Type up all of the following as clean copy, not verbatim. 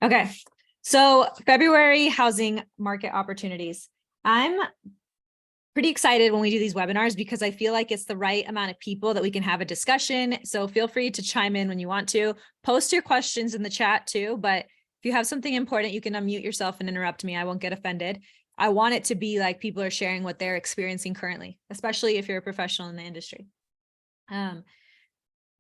Okay, so February housing market opportunities. I'm pretty excited when we do these webinars because I feel like it's the right amount of people that we can have a discussion. So feel free to chime in when you want to. Post your questions in the chat too, but if you have something important, you can unmute yourself and interrupt me. I won't get offended. I want it to be like people are sharing what they're experiencing currently, especially if you're a professional in the industry.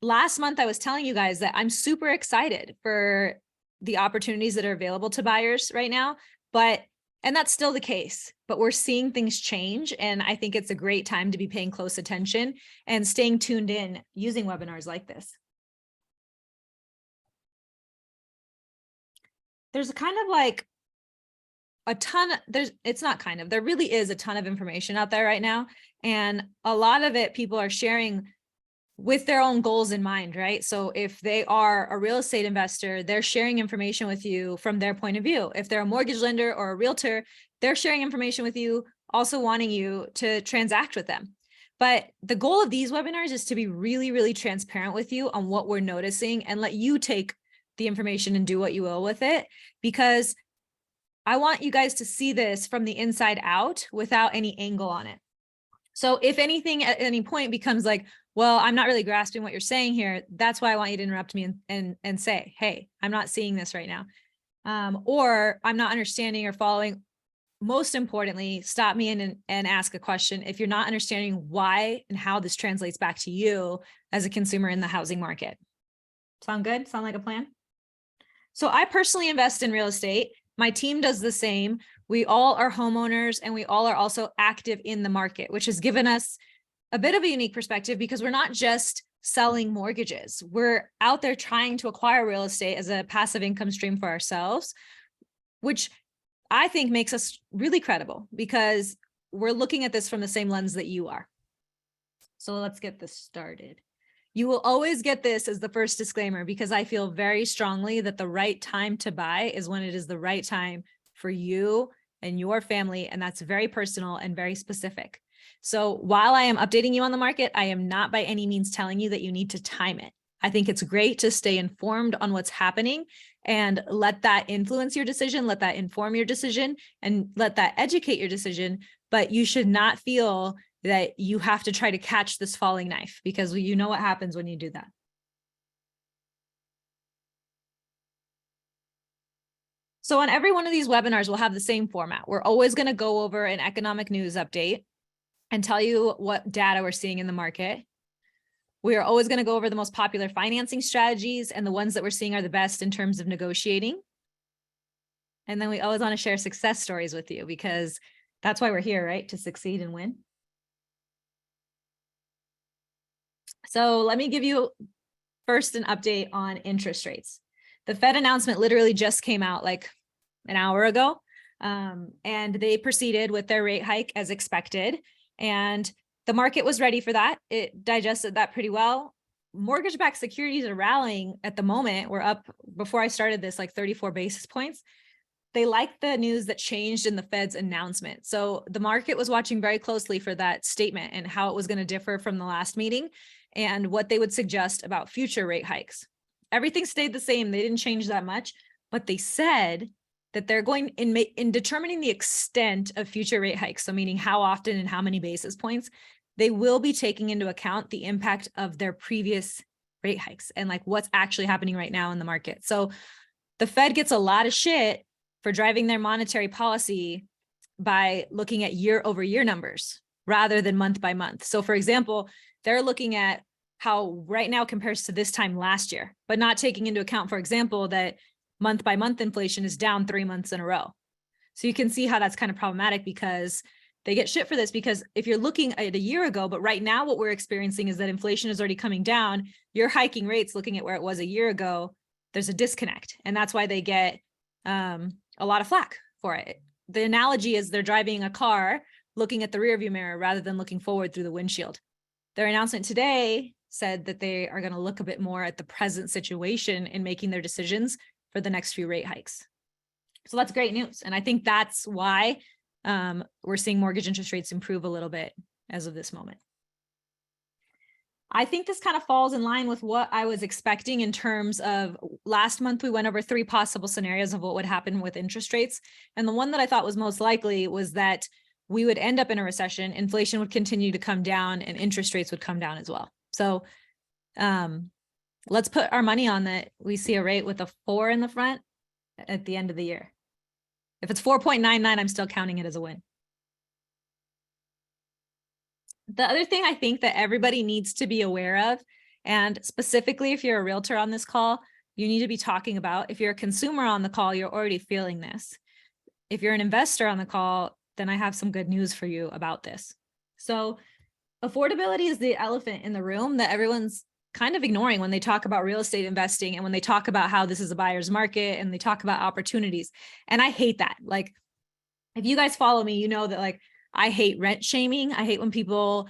Last month, I was telling you guys that I'm super excited for the opportunities that are available to buyers right now, and that's still the case, but we're seeing things change. And I think it's a great time to be paying close attention and staying tuned in using webinars like this. There's kind of like a ton, there really is a ton of information out there right now. And a lot of it, people are sharing with their own goals in mind, right? So if they are a real estate investor, they're sharing information with you from their point of view. If they're a mortgage lender or a realtor, they're sharing information with you, also wanting you to transact with them. But the goal of these webinars is to be really, really transparent with you on what we're noticing and let you take the information and do what you will with it, because I want you guys to see this from the inside out without any angle on it. So if anything at any point becomes like, well, I'm not really grasping what you're saying here, that's why I want you to interrupt me and say, hey, I'm not seeing this right now. Or I'm not understanding or following. Most importantly, stop me and ask a question if you're not understanding why and how this translates back to you as a consumer in the housing market. Sound good? Sound like a plan? So I personally invest in real estate. My team does the same. We all are homeowners and we all are also active in the market, which has given us a bit of a unique perspective because we're not just selling mortgages. We're out there trying to acquire real estate as a passive income stream for ourselves, which I think makes us really credible because we're looking at this from the same lens that you are. So let's get this started. You will always get this as the first disclaimer because I feel very strongly that the right time to buy is when it is the right time for you and your family, and that's very personal and very specific. So while I am updating you on the market, I am not by any means telling you that you need to time it. I think it's great to stay informed on what's happening and let that influence your decision, let that inform your decision, and let that educate your decision. But you should not feel that you have to try to catch this falling knife because you know what happens when you do that. So on every one of these webinars, we'll have the same format. We're always going to go over an economic news update and tell you what data we're seeing in the market. We are always going to go over the most popular financing strategies and the ones that we're seeing are the best in terms of negotiating. And then we always want to share success stories with you because that's why we're here, right? To succeed and win. So let me give you first an update on interest rates. The Fed announcement literally just came out like an hour ago, and they proceeded with their rate hike as expected. And the market was ready for that. It digested that pretty well. Mortgage-backed securities are rallying at the moment. We're up, before I started this, like 34 basis points. They liked the news that changed in the Fed's announcement. So the market was watching very closely for that statement and how it was going to differ from the last meeting and what they would suggest about future rate hikes. Everything stayed the same. They didn't change that much, but they said that they're going in determining the extent of future rate hikes. So meaning how often and how many basis points, they will be taking into account the impact of their previous rate hikes and like what's actually happening right now in the market. So the Fed gets a lot of shit for driving their monetary policy by looking at year over year numbers rather than month by month. So for example, they're looking at how right now compares to this time last year, but not taking into account, for example, that month by month inflation is down 3 months in a row. So you can see how that's kind of problematic because they get shit for this, because if you're looking at a year ago, but right now what we're experiencing is that inflation is already coming down, you're hiking rates looking at where it was a year ago, there's a disconnect. And that's why they get a lot of flack for it. The analogy is they're driving a car looking at the rearview mirror rather than looking forward through the windshield. Their announcement today said that they are going to look a bit more at the present situation in making their decisions for the next few rate hikes. So that's great news. And I think that's why we're seeing mortgage interest rates improve a little bit as of this moment. I think this kind of falls in line with what I was expecting in terms of last month. We went over 3 possible scenarios of what would happen with interest rates. And the one that I thought was most likely was that we would end up in a recession, inflation would continue to come down, and interest rates would come down as well. So let's put our money on that we see a rate with a 4 in the front at the end of the year. If it's 4.99, I'm still counting it as a win. The other thing I think that everybody needs to be aware of, and specifically if you're a realtor on this call, you need to be talking about, if you're a consumer on the call, you're already feeling this. If you're an investor on the call, then I have some good news for you about this. So affordability is the elephant in the room that everyone's kind of ignoring when they talk about real estate investing and when they talk about how this is a buyer's market and they talk about opportunities. And I hate that. Like, if you guys follow me, you know that like I hate rent shaming. I hate when people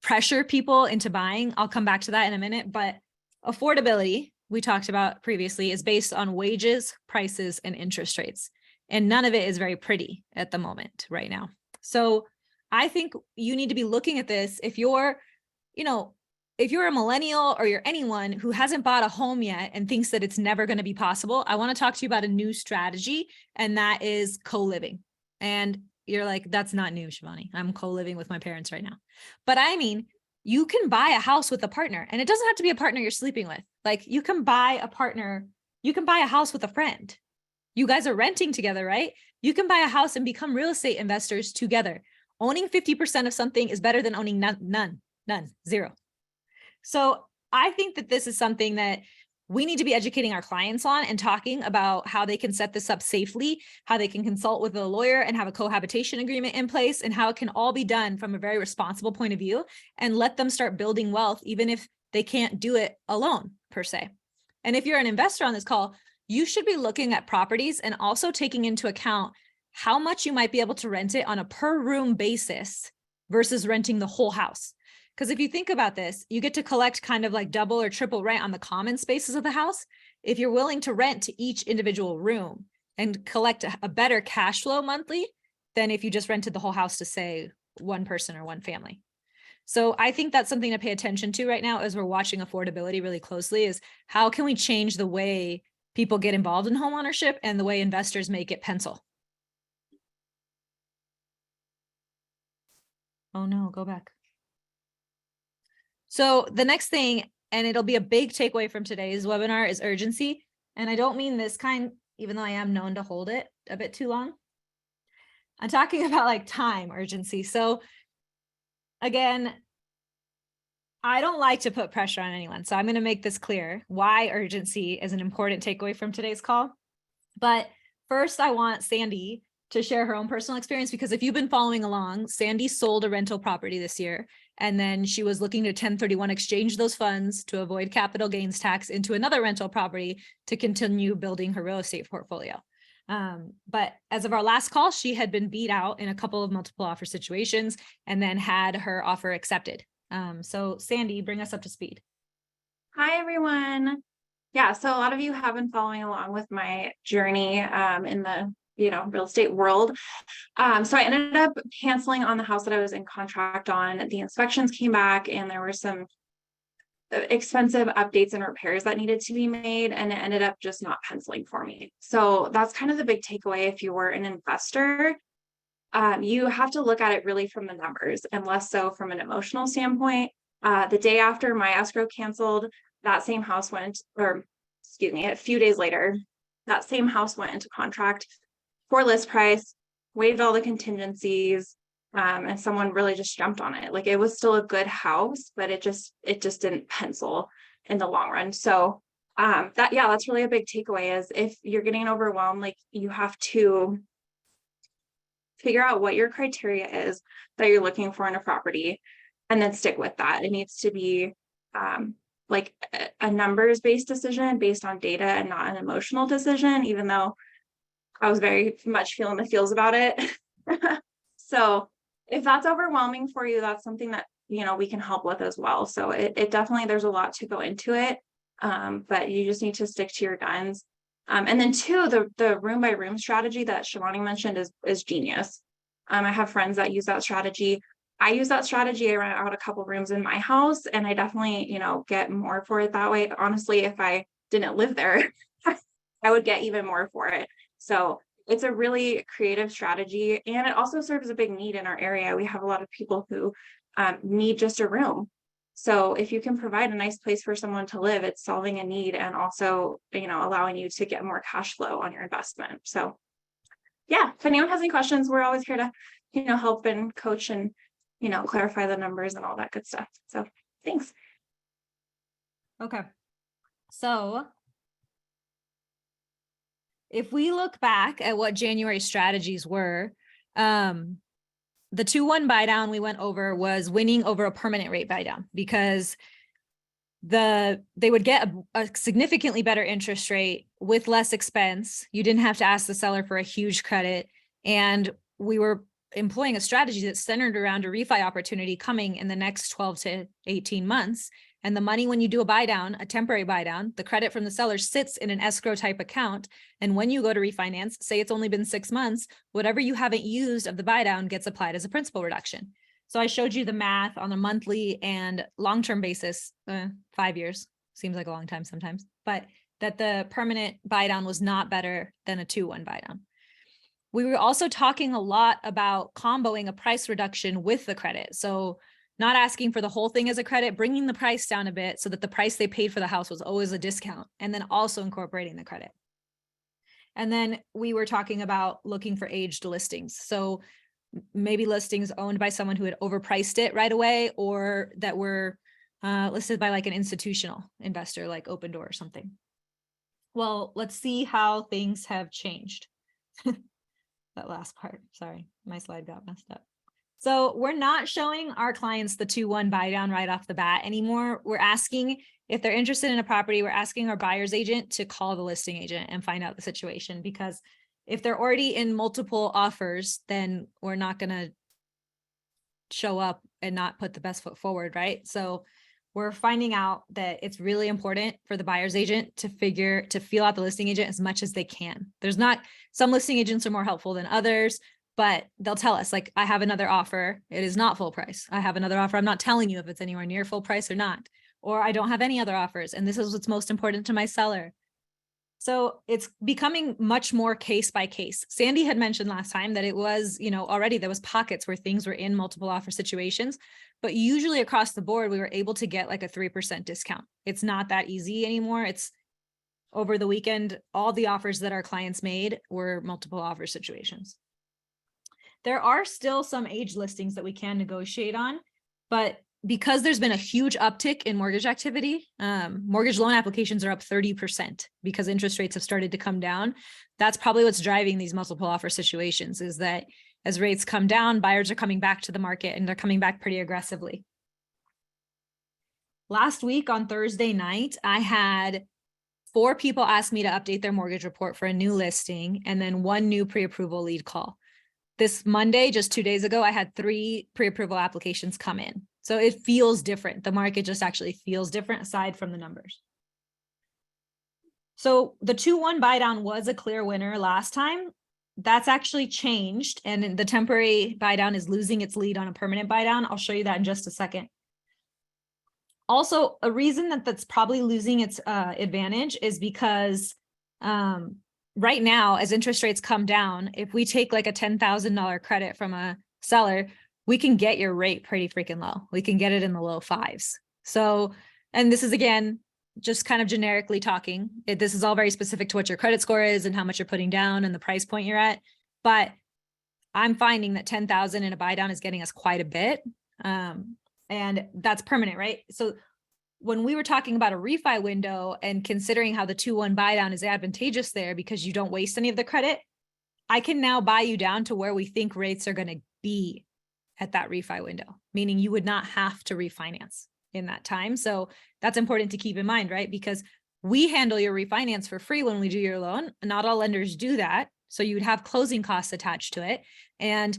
pressure people into buying. I'll come back to that in a minute. But affordability, we talked about previously, is based on wages, prices, and interest rates. And none of it is very pretty at the moment right now. So I think you need to be looking at this. If you're a millennial or you're anyone who hasn't bought a home yet and thinks that it's never going to be possible, I want to talk to you about a new strategy, and that is co-living. And you're like, that's not new, Shivani. I'm co-living with my parents right now. But I mean, you can buy a house with a partner, and it doesn't have to be a partner you're sleeping with. Like, you can buy a house with a friend. You guys are renting together, right? You can buy a house and become real estate investors together. Owning 50% of something is better than owning none, zero. So I think that this is something that we need to be educating our clients on and talking about how they can set this up safely, how they can consult with a lawyer and have a cohabitation agreement in place, and how it can all be done from a very responsible point of view, and let them start building wealth, even if they can't do it alone per se. And if you're an investor on this call, you should be looking at properties and also taking into account how much you might be able to rent it on a per room basis versus renting the whole house. Because if you think about this, you get to collect kind of like double or triple rent on the common spaces of the house if you're willing to rent to each individual room and collect a better cash flow monthly than if you just rented the whole house to, say, one person or one family. So I think that's something to pay attention to right now as we're watching affordability really closely, is how can we change the way people get involved in homeownership and the way investors make it pencil. Oh no, go back. So the next thing, and it'll be a big takeaway from today's webinar, is urgency. And I don't mean this kind, even though I am known to hold it a bit too long. I'm talking about like time urgency. So again, I don't like to put pressure on anyone. So I'm going to make this clear why urgency is an important takeaway from today's call. But first, I want Sandy to share her own personal experience, because if you've been following along, Sandy sold a rental property this year, and then she was looking to 1031 exchange those funds to avoid capital gains tax into another rental property to continue building her real estate portfolio. But as of our last call, she had been beat out in a couple of multiple offer situations and then had her offer accepted. So Sandy, bring us up to speed. Hi, everyone. Yeah, so a lot of you have been following along with my journey in the real estate world. So I ended up canceling on the house that I was in contract on. The inspections came back and there were some expensive updates and repairs that needed to be made, and it ended up just not penciling for me. So that's kind of the big takeaway. If you were an investor, you have to look at it really from the numbers and less so from an emotional standpoint. The day after my escrow canceled, that same house a few days later, that same house went into contract for list price, waived all the contingencies, and someone really just jumped on it. Like, it was still a good house, but it just didn't pencil in the long run. So that's really a big takeaway, is if you're getting overwhelmed, like, you have to figure out what your criteria is that you're looking for in a property, and then stick with that. It needs to be like a numbers-based decision based on data and not an emotional decision, even though I was very much feeling the feels about it. So if that's overwhelming for you, that's something that, we can help with as well. So it definitely, there's a lot to go into it. But you just need to stick to your guns. And then two, the room by room strategy that Shivani mentioned is genius. I have friends that use that strategy. I use that strategy. I rent out a couple rooms in my house, and I definitely, get more for it that way. Honestly, if I didn't live there, I would get even more for it. So it's a really creative strategy, and it also serves a big need in our area. We have a lot of people who need just a room. So if you can provide a nice place for someone to live, it's solving a need and also, allowing you to get more cash flow on your investment. So yeah, if anyone has any questions, we're always here to, help and coach and, clarify the numbers and all that good stuff. So thanks. Okay. So if we look back at what January strategies were, the 2-1 buy down we went over was winning over a permanent rate buy down, because they would get a significantly better interest rate with less expense. You didn't have to ask the seller for a huge credit. And we were employing a strategy that's centered around a refi opportunity coming in the next 12 to 18 months. And the money, when you do a buy down, a temporary buy down, the credit from the seller sits in an escrow type account. And when you go to refinance, say it's only been 6 months, whatever you haven't used of the buy down gets applied as a principal reduction. So I showed you the math on a monthly and long-term basis, 5 years, seems like a long time sometimes, but that the permanent buy down was not better than a 2-1 buy down. We were also talking a lot about comboing a price reduction with the credit. So not asking for the whole thing as a credit, bringing the price down a bit so that the price they paid for the house was always a discount, and then also incorporating the credit. And then we were talking about looking for aged listings. So maybe listings owned by someone who had overpriced it right away, or that were listed by like an institutional investor like Opendoor or something. Well, let's see how things have changed. That last part, sorry, my slide got messed up. So we're not showing our clients the 2-1 buy down right off the bat anymore. We're asking if they're interested in a property, we're asking our buyer's agent to call the listing agent and find out the situation, because if they're already in multiple offers, then we're not going to show up and not put the best foot forward, right? So we're finding out that it's really important for the buyer's agent to feel out the listing agent as much as they can. Some listing agents are more helpful than others, but they'll tell us, like, I have another offer. It is not full price. I have another offer. I'm not telling you if it's anywhere near full price or not, or I don't have any other offers, and this is what's most important to my seller. So it's becoming much more case by case. Sandy had mentioned last time that it was, already there was pockets where things were in multiple offer situations, but usually across the board, we were able to get like a 3% discount. It's not that easy anymore. It's over the weekend, all the offers that our clients made were multiple offer situations. There are still some age listings that we can negotiate on, but because there's been a huge uptick in mortgage activity, mortgage loan applications are up 30% because interest rates have started to come down. That's probably what's driving these multiple offer situations, is that as rates come down, buyers are coming back to the market, and they're coming back pretty aggressively. Last week on Thursday night, I had 4 people ask me to update their mortgage report for a new listing, and then 1 new pre-approval lead call. This Monday, just 2 days ago, I had 3 pre-approval applications come in. So it feels different. The market just actually feels different aside from the numbers. So the 2-1 buy down was a clear winner last time. That's actually changed, and the temporary buy down is losing its lead on a permanent buy down. I'll show you that in just a second. Also, a reason that that's probably losing its advantage is because right now, as interest rates come down, if we take like a $10,000 credit from a seller, we can get your rate pretty freaking low. We can get it in the low 5s. So, and this is again, just kind of generically talking. This is all very specific to what your credit score is and how much you're putting down and the price point you're at. But I'm finding that 10,000 in a buy down is getting us quite a bit. And that's permanent, right? So when we were talking about a refi window and considering how the 2-1 buy down is advantageous there because you don't waste any of the credit, I can now buy you down to where we think rates are going to be at that refi window, meaning you would not have to refinance in that time. So that's important to keep in mind, right? Because we handle your refinance for free when we do your loan. Not all lenders do that. So you would have closing costs attached to it. And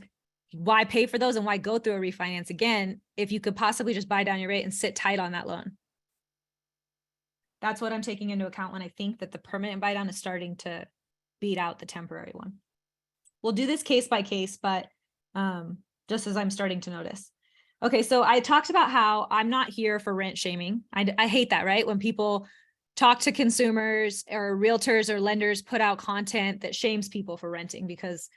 why pay for those and why go through a refinance again if you could possibly just buy down your rate and sit tight on that loan? That's what I'm taking into account when I think that the permanent buy down is starting to beat out the temporary one. We'll do this case by case, but just as I'm starting to notice. Okay, so I talked about how I'm not here for rent shaming. I hate that, right? When people talk to consumers or realtors or lenders put out content that shames people for renting, because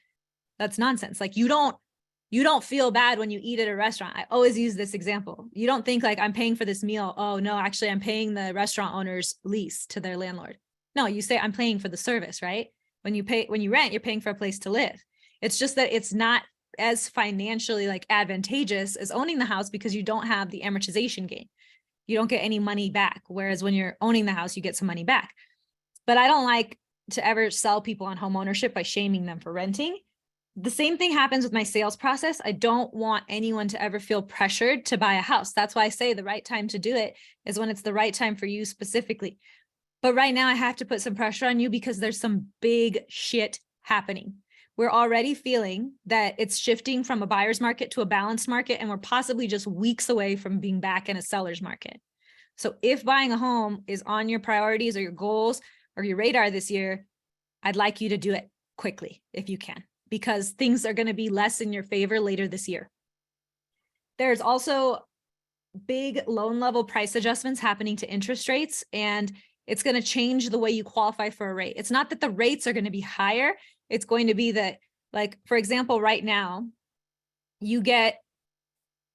that's nonsense. Like you don't feel bad when you eat at a restaurant. I always use this example. You don't think like I'm paying for this meal. Oh no, actually I'm paying the restaurant owner's lease to their landlord. No, you say I'm paying for the service, right? When you rent, you're paying for a place to live. It's just that it's not as financially like advantageous as owning the house because you don't have the amortization gain. You don't get any money back. Whereas when you're owning the house, you get some money back. But I don't like to ever sell people on home ownership by shaming them for renting. The same thing happens with my sales process. I don't want anyone to ever feel pressured to buy a house. That's why I say the right time to do it is when it's the right time for you specifically. But right now I have to put some pressure on you because there's some big shit happening. We're already feeling that it's shifting from a buyer's market to a balanced market, and we're possibly just weeks away from being back in a seller's market. So if buying a home is on your priorities or your goals or your radar this year, I'd like you to do it quickly if you can, because things are going to be less in your favor later this year. There's also big loan level price adjustments happening to interest rates, and it's going to change the way you qualify for a rate. It's not that the rates are going to be higher. It's going to be that, like, for example, right now, you get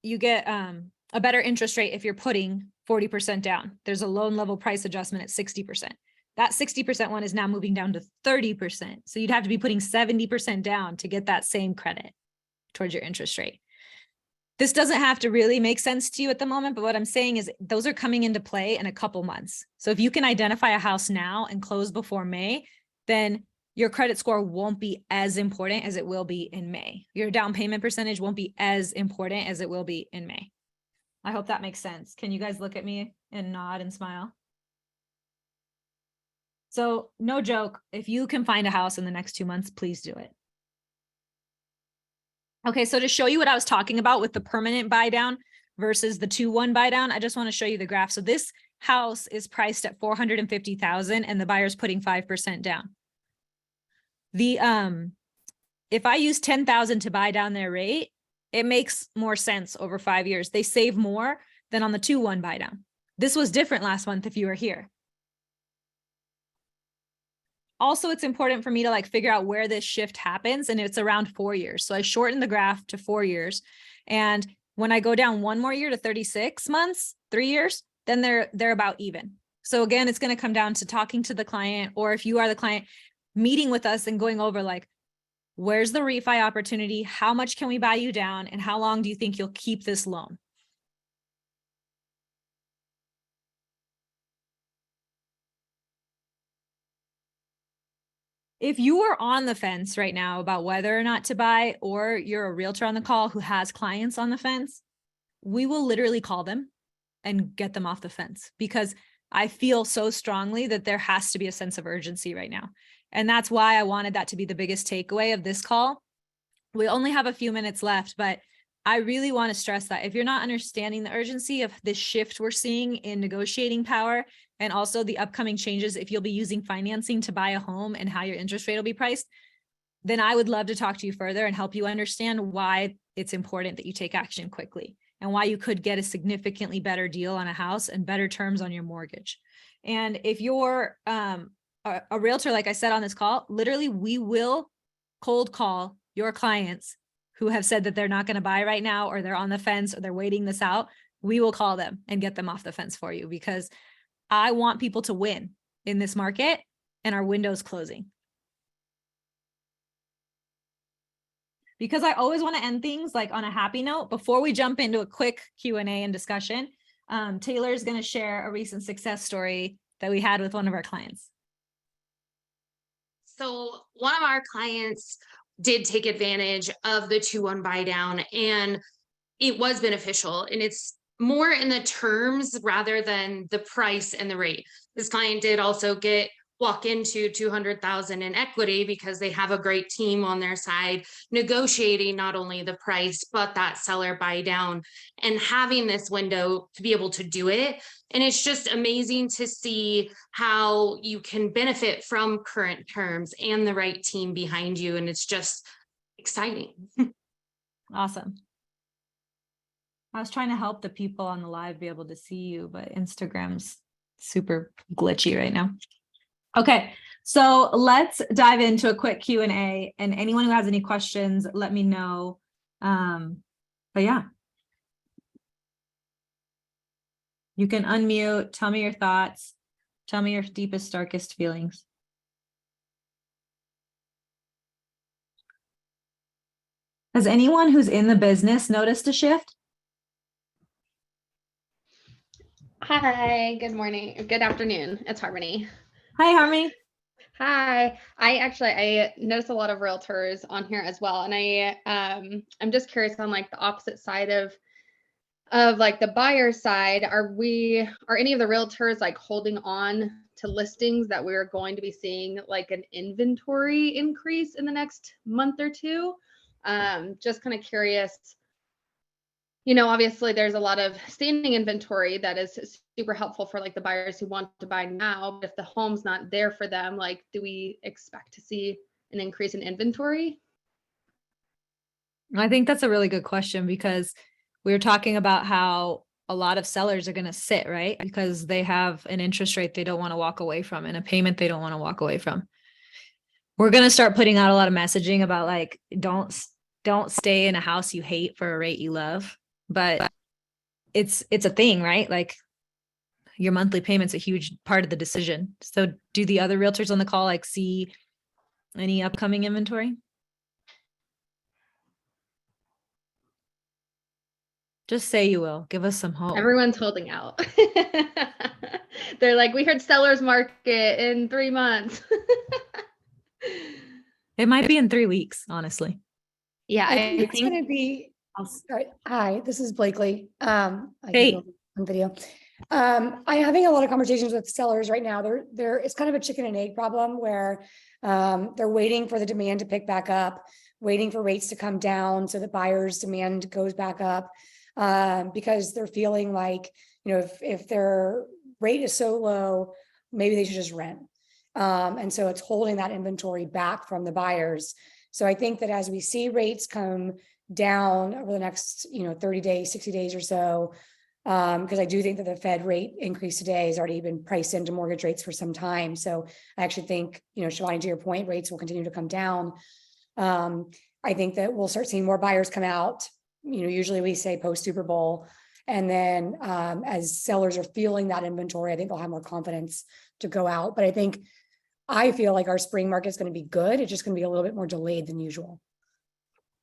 a better interest rate if you're putting 40% down. There's a loan level price adjustment at 60%. That 60% one is now moving down to 30%. So you'd have to be putting 70% down to get that same credit towards your interest rate. This doesn't have to really make sense to you at the moment, but what I'm saying is those are coming into play in a couple months. So if you can identify a house now and close before May, then your credit score won't be as important as it will be in May. Your down payment percentage won't be as important as it will be in May. I hope that makes sense. Can you guys look at me and nod and smile? So no joke, if you can find a house in the next 2 months, please do it. Okay, so to show you what I was talking about with the permanent buy down versus the 2-1 buy down, I just want to show you the graph. So this house is priced at $450,000 and the buyer's putting 5% down. If I use 10,000 to buy down their rate, it makes more sense over 5 years. They save more than on the 2-1 buy down. This was different last month if you were here. Also, it's important for me to like figure out where this shift happens, and it's around 4 years. So I shortened the graph to 4 years. And when I go down 1 more year to 36 months, 3 years, then they're about even. So again, it's going to come down to talking to the client, or if you are the client, meeting with us and going over like, where's the refi opportunity? How much can we buy you down? And how long do you think you'll keep this loan? If you are on the fence right now about whether or not to buy, or you're a realtor on the call who has clients on the fence, we will literally call them and get them off the fence, because I feel so strongly that there has to be a sense of urgency right now. And that's why I wanted that to be the biggest takeaway of this call. We only have a few minutes left, but I really want to stress that if you're not understanding the urgency of this shift we're seeing in negotiating power, and also the upcoming changes, if you'll be using financing to buy a home and how your interest rate will be priced, then I would love to talk to you further and help you understand why it's important that you take action quickly and why you could get a significantly better deal on a house and better terms on your mortgage. And if you're a realtor, like I said on this call, literally we will cold call your clients who have said that they're not going to buy right now, or they're on the fence, or they're waiting this out. We will call them and get them off the fence for you, because I want people to win in this market and our window's closing. Because I always want to end things like on a happy note. Before we jump into a quick Q&A and discussion, Taylor is going to share a recent success story that we had with one of our clients. So one of our clients did take advantage of the 2-1 buy down, and it was beneficial, and it's more in the terms rather than the price and the rate. This client did also walk into 200,000 in equity because they have a great team on their side negotiating not only the price but that seller buy down, and having this window to be able to do it. And it's just amazing to see how you can benefit from current terms and the right team behind you, and it's just exciting. Awesome. I was trying to help the people on the live be able to see you, but Instagram's super glitchy right now. Okay, so let's dive into a quick Q&A, and anyone who has any questions, let me know. But yeah. You can unmute, tell me your thoughts, tell me your deepest, darkest feelings. Has anyone who's in the business noticed a shift? Hi, good morning, good afternoon. It's Harmony. Hi, Harmony. Hi. I noticed a lot of realtors on here as well, and I'm just curious on like the opposite side of like the buyer side. Are any of the realtors like holding on to listings that we're going to be seeing like an inventory increase in the next month or two? Just kind of curious. You know, obviously there's a lot of standing inventory that is super helpful for like the buyers who want to buy now. But if the home's not there for them, like, do we expect to see an increase in inventory? I think that's a really good question, because we were talking about how a lot of sellers are going to sit, right? Because they have an interest rate they don't want to walk away from and a payment they don't want to walk away from. We're going to start putting out a lot of messaging about like, don't stay in a house you hate for a rate you love. But it's a thing, right? Like your monthly payment's a huge part of the decision. So do the other realtors on the call like see any upcoming inventory? Just say you will. Give us some hope. Everyone's holding out. They're like, we heard seller's market in 3 months. It might be in 3 weeks, honestly. Yeah, I think I it's think gonna be, sorry, hi, this is Blakely. I Hey. can go on video. I'm having a lot of conversations with sellers right now. It's kind of a chicken and egg problem where they're waiting for the demand to pick back up, waiting for rates to come down so that buyers' demand goes back up. Because they're feeling like, you know, if their rate is so low, maybe they should just rent. And so it's holding that inventory back from the buyers. So I think that as we see rates come down over the next, 30 days, 60 days or so, because I do think that the Fed rate increase today has already been priced into mortgage rates for some time. So I actually think, Shivani, to your point, rates will continue to come down. I think that we'll start seeing more buyers come out. Usually we say post Super Bowl. And then as sellers are feeling that inventory, I think they'll have more confidence to go out. But I feel like our spring market is going to be good. It's just going to be a little bit more delayed than usual.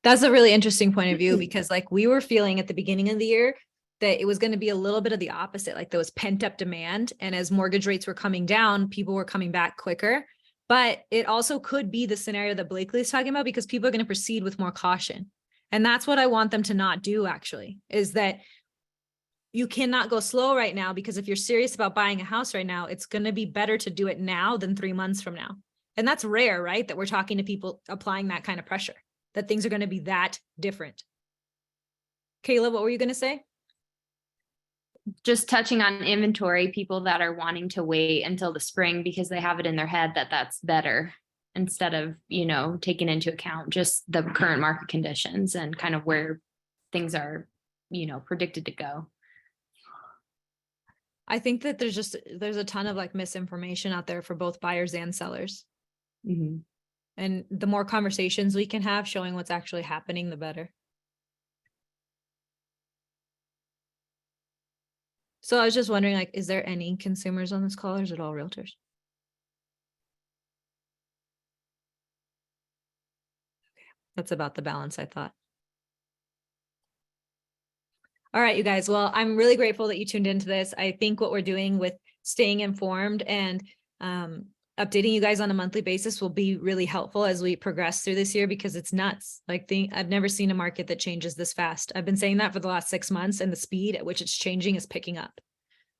That's a really interesting point of view, because like we were feeling at the beginning of the year that it was going to be a little bit of the opposite. Like there was pent up demand. And as mortgage rates were coming down, people were coming back quicker. But it also could be the scenario that Blakely is talking about, because people are going to proceed with more caution. And that's what I want them to not do, actually, is that you cannot go slow right now, because if you're serious about buying a house right now, it's going to be better to do it now than 3 months from now. And that's rare, right? That we're talking to people applying that kind of pressure, that things are going to be that different. Kayla, what were you going to say? Just touching on inventory, people that are wanting to wait until the spring because they have it in their head that that's better, instead of, taking into account just the current market conditions and kind of where things are, predicted to go. I think that there's a ton of like misinformation out there for both buyers and sellers. Mm-hmm. And the more conversations we can have showing what's actually happening, the better. So I was just wondering, like, is there any consumers on this call, or is it all realtors? That's about the balance I thought. All right, you guys. Well, I'm really grateful that you tuned into this. I think what we're doing with staying informed and updating you guys on a monthly basis will be really helpful as we progress through this year, because it's nuts. Like I've never seen a market that changes this fast. I've been saying that for the last 6 months, and the speed at which it's changing is picking up.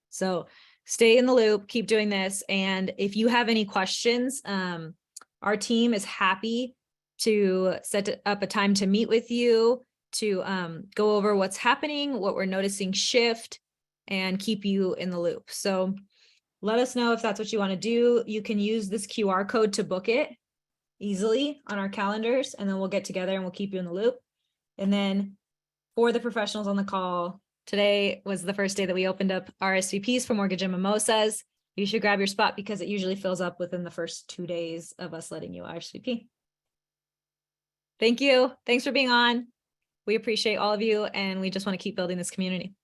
So stay in the loop, keep doing this. And if you have any questions, our team is happy to set up a time to meet with you, to go over what's happening, what we're noticing shift, and keep you in the loop. So let us know if that's what you want to do. You can use this QR code to book it easily on our calendars, and then we'll get together and we'll keep you in the loop. And then for the professionals on the call, today was the first day that we opened up RSVPs for mortgage and mimosas. You should grab your spot because it usually fills up within the first 2 days of us letting you RSVP. Thank you. Thanks for being on. We appreciate all of you, and we just want to keep building this community.